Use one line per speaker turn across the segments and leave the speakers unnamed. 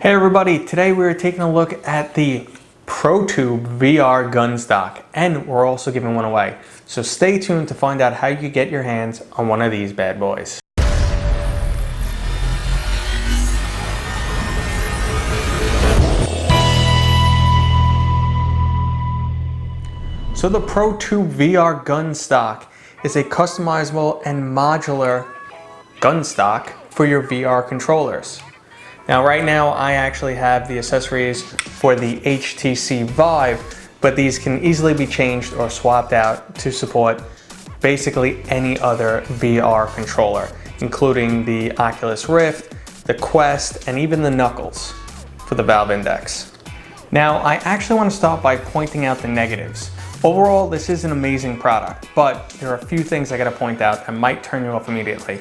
Hey everybody, today we're taking a look at the ProTubeVR gun stock, and we're also giving one away. So stay tuned to find out how you get your hands on one of these bad boys. So the ProTubeVR gun stock is a customizable and modular gun stock for your VR controllers. Now right now I actually have the accessories for the HTC Vive, but these can easily be changed or swapped out to support basically any other VR controller, including the Oculus Rift, the Quest, and even the Knuckles for the Valve Index. Now I actually want to start by pointing out the negatives. Overall, this is an amazing product, but there are a few things I gotta point out that might turn you off immediately.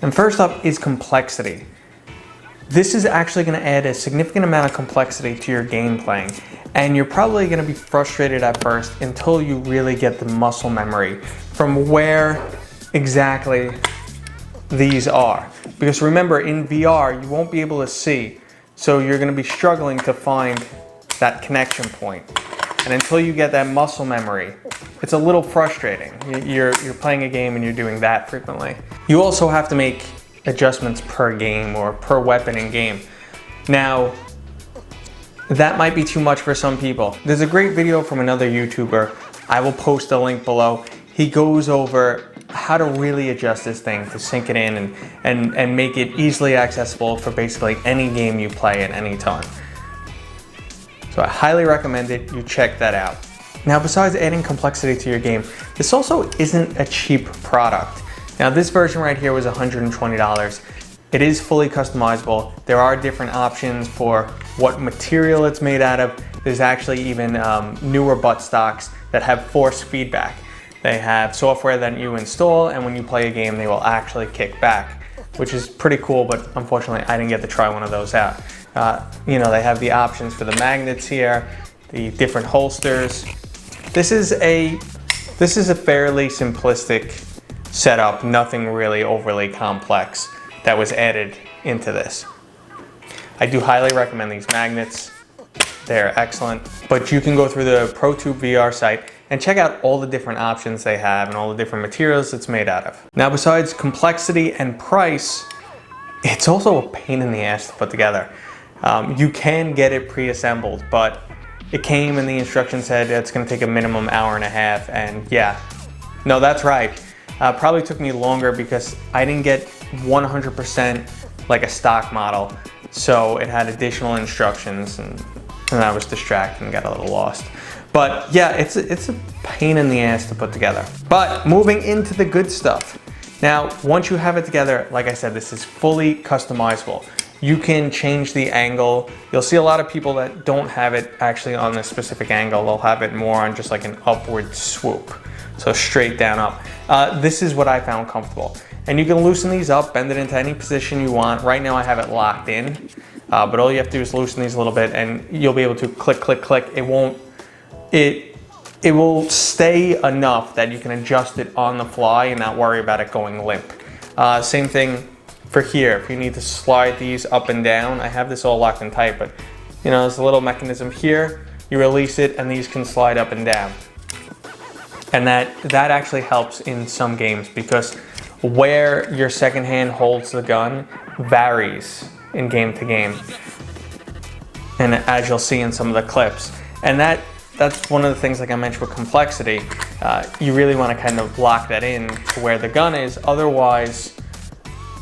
And first up is complexity. This is actually going to add a significant amount of complexity to your game playing, and you're probably going to be frustrated at first until you really get the muscle memory from where exactly these are. Because remember, in VR you won't be able to see, so you're going to be struggling to find that connection point. And until you get that muscle memory, it's a little frustrating. You're playing a game and you're doing that frequently. You also have to make adjustments per game or per weapon in game. Now, that might be too much for some people. There's a great video from another YouTuber. I will post a link below. He goes over how to really adjust this thing to sink it in and make it easily accessible for basically any game you play at any time. So I highly recommend it. You check that out. Now, besides adding complexity to your game, this also isn't a cheap product. Now this version right here was $120. It is fully customizable. There are different options for what material it's made out of. There's actually even newer butt stocks that have force feedback. They have software that you install, and when you play a game, they will actually kick back, which is pretty cool, but unfortunately I didn't get to try one of those out. They have the options for the magnets here, the different holsters. This is a fairly simplistic setup, nothing really overly complex that was added into this. I do highly recommend these magnets. They're excellent, but you can go through the ProTubeVR site and check out all the different options they have and all the different materials it's made out of. Now, besides complexity and price, it's also a pain in the ass to put together. You can get it pre-assembled, but it came and the instructions said it's gonna take a minimum hour and a half, and yeah, no, that's right. Probably took me longer because I didn't get 100% like a stock model, so it had additional instructions, and I was distracted and got a little lost. But yeah, it's a pain in the ass to put together. But moving into the good stuff. Now, once you have it together, like I said, this is fully customizable. You can change the angle. You'll see a lot of people that don't have it actually on this specific angle. They'll have it more on just like an upward swoop. So straight down up. This is what I found comfortable. And you can loosen these up, bend it into any position you want. Right now I have it locked in, but all you have to do is loosen these a little bit and you'll be able to click, click, click. It will stay enough that you can adjust it on the fly and not worry about it going limp. Same thing for here. If you need to slide these up and down, I have this all locked and tight, but there's a little mechanism here. You release it and these can slide up and down. And that actually helps in some games because where your second hand holds the gun varies in game to game. And as you'll see in some of the clips. And that's one of the things, like I mentioned with complexity, you really want to kind of lock that in to where the gun is. Otherwise,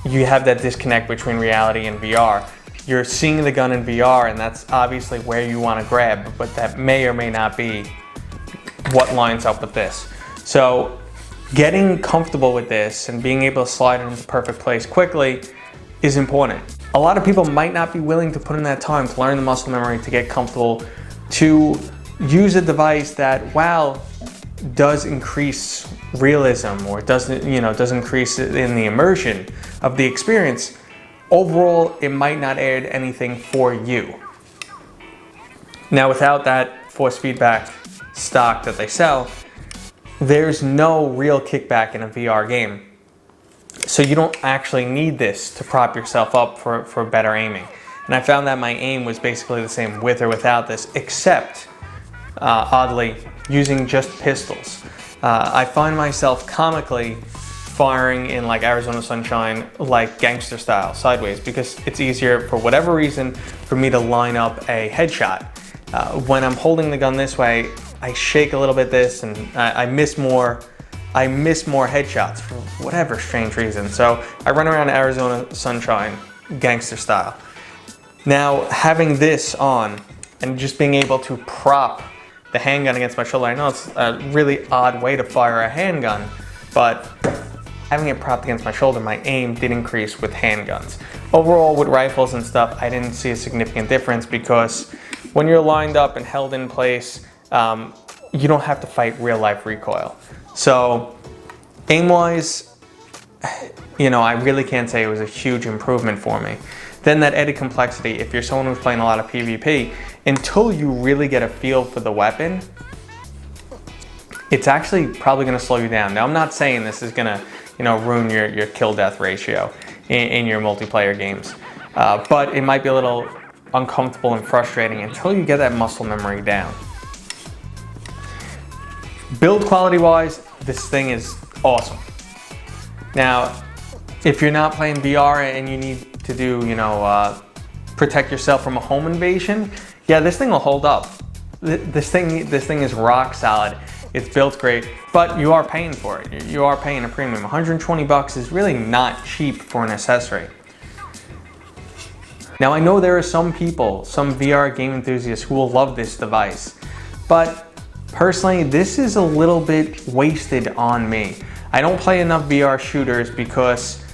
you have that disconnect between reality and VR. You're seeing the gun in VR and that's obviously where you want to grab, but that may or may not be what lines up with this. So getting comfortable with this and being able to slide it into the perfect place quickly is important. A lot of people might not be willing to put in that time to learn the muscle memory, to get comfortable, to use a device that, while does increase realism or does increase in the immersion of the experience, overall it might not add anything for you. Now, without that force feedback stock that they sell, there's no real kickback in a VR game. So you don't actually need this to prop yourself up for better aiming. And I found that my aim was basically the same with or without this, except, oddly, using just pistols. I find myself comically firing in like Arizona Sunshine, like gangster style, sideways, because it's easier for whatever reason for me to line up a headshot. When I'm holding the gun this way, I shake a little bit this and I miss more headshots for whatever strange reason. So I run around Arizona Sunshine, gangster style. Now, having this on and just being able to prop the handgun against my shoulder, I know it's a really odd way to fire a handgun, but having it propped against my shoulder, my aim did increase with handguns. Overall, with rifles and stuff, I didn't see a significant difference because when you're lined up and held in place, you don't have to fight real life recoil. So aim-wise, you know, I really can't say it was a huge improvement for me. Then that added complexity, if you're someone who's playing a lot of PvP, until you really get a feel for the weapon, it's actually probably gonna slow you down. Now, I'm not saying this is gonna, you know, ruin your kill-death ratio in your multiplayer games, but it might be a little uncomfortable and frustrating until you get that muscle memory down. Build quality-wise, this thing is awesome. Now, if you're not playing VR and you need to do, you know, protect yourself from a home invasion, yeah, this thing will hold up. This thing is rock solid. It's built great, but you are paying for it. You are paying a premium. 120 bucks is really not cheap for an accessory. Now, I know there are some people, some VR game enthusiasts who will love this device, but personally, this is a little bit wasted on me. I don't play enough VR shooters because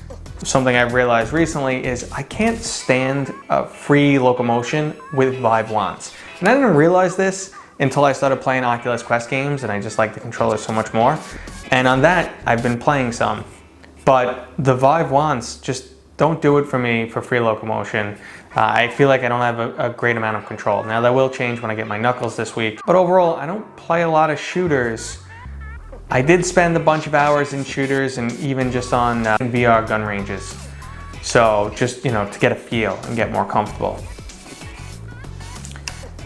something I've realized recently is I can't stand free locomotion with Vive wands. And I didn't realize this until I started playing Oculus Quest games, and I just like the controller so much more. And on that, I've been playing some. But the Vive wands just don't do it for me for free locomotion. I feel like I don't have a great amount of control. Now, that will change when I get my knuckles this week. But overall, I don't play a lot of shooters. I did spend a bunch of hours in shooters and even just on VR gun ranges. So just, you know, to get a feel and get more comfortable.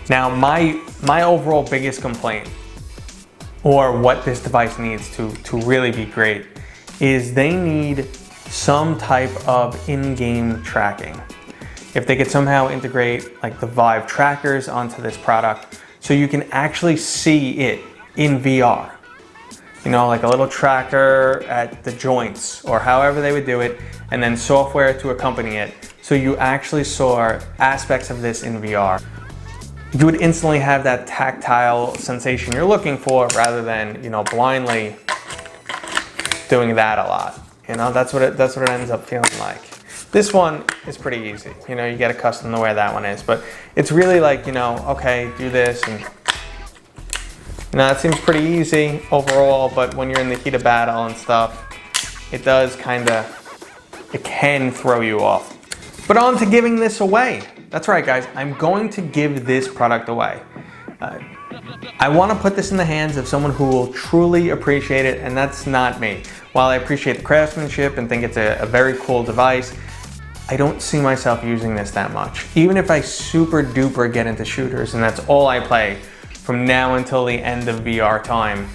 Now, my overall biggest complaint, or what this device needs to really be great, is they need some type of in-game tracking. If they could somehow integrate like the Vive trackers onto this product so you can actually see it in VR. You know, like a little tracker at the joints or however they would do it, and then software to accompany it. So you actually saw aspects of this in VR. You would instantly have that tactile sensation you're looking for rather than, you know, blindly doing that a lot. You know, that's what it ends up feeling like. This one is pretty easy. You know, you get accustomed to where that one is, but it's really like, you know, okay, do this, and you know, it seems pretty easy overall, but when you're in the heat of battle and stuff, it does it can throw you off. But on to giving this away. That's right, guys, I'm going to give this product away. I want to put this in the hands of someone who will truly appreciate it, and that's not me. While I appreciate the craftsmanship and think it's a very cool device, I don't see myself using this that much. Even if I super duper get into shooters and that's all I play from now until the end of VR time,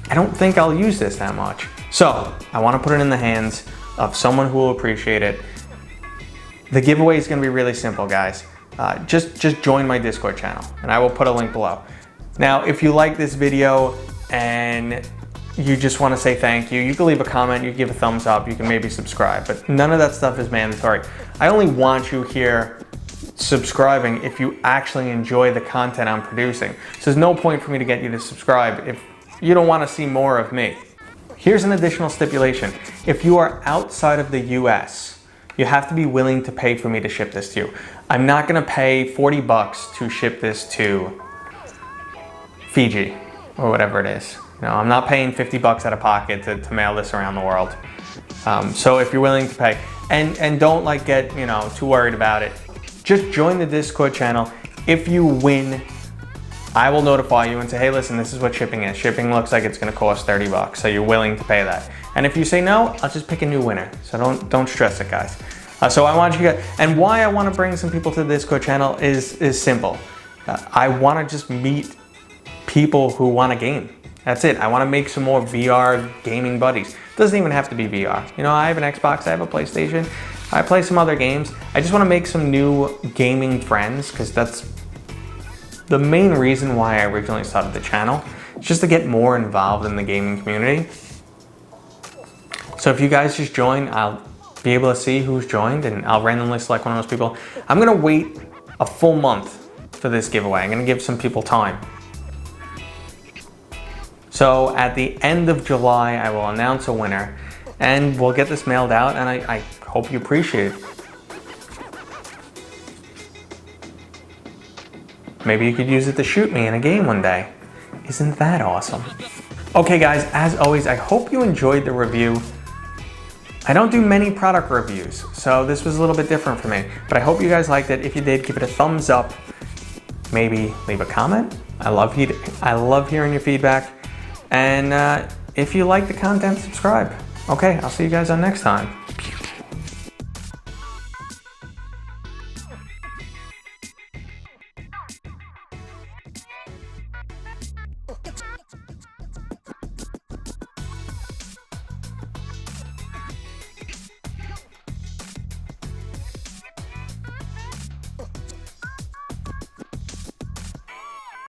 I don't think I'll use this that much. So I want to put it in the hands of someone who will appreciate it. The giveaway is going to be really simple, guys. Just join my Discord channel, and I will put a link below. Now, if you like this video and you just want to say thank you, you can leave a comment, you can give a thumbs up, you can maybe subscribe, but none of that stuff is mandatory. I only want you here subscribing if you actually enjoy the content I'm producing. So there's no point for me to get you to subscribe if you don't want to see more of me. Here's an additional stipulation. If you are outside of the US, you have to be willing to pay for me to ship this to you. I'm not going to pay 40 bucks to ship this to Fiji or whatever it is. You know, I'm not paying 50 bucks out of pocket to mail this around the world. So if you're willing to pay, and don't like get, you know, too worried about it, just join the Discord channel. If you win, I will notify you and say, hey, listen, this is what shipping is. Shipping looks like it's gonna cost 30 bucks, so you're willing to pay that. And if you say no, I'll just pick a new winner. So don't stress it, guys. So I want you guys, and why I want to bring some people to the Discord channel is simple. I want to just meet people who want to game. That's it. I want to make some more VR gaming buddies. Doesn't even have to be VR. You know, I have an Xbox, I have a PlayStation, I play some other games. I just want to make some new gaming friends, because that's the main reason why I originally started the channel. It's just to get more involved in the gaming community. So if you guys just join, I'll be able to see who's joined, and I'll randomly select one of those people. I'm gonna wait a full month for this giveaway. I'm gonna give some people time. So at the end of July, I will announce a winner, and we'll get this mailed out, and I hope you appreciate it. Maybe you could use it to shoot me in a game one day. Isn't that awesome? Okay guys, as always, I hope you enjoyed the review. I don't do many product reviews, so this was a little bit different for me, but I hope you guys liked it. If you did, give it a thumbs up. Maybe leave a comment. I love hearing your feedback. And if you like the content, subscribe. Okay, I'll see you guys on next time.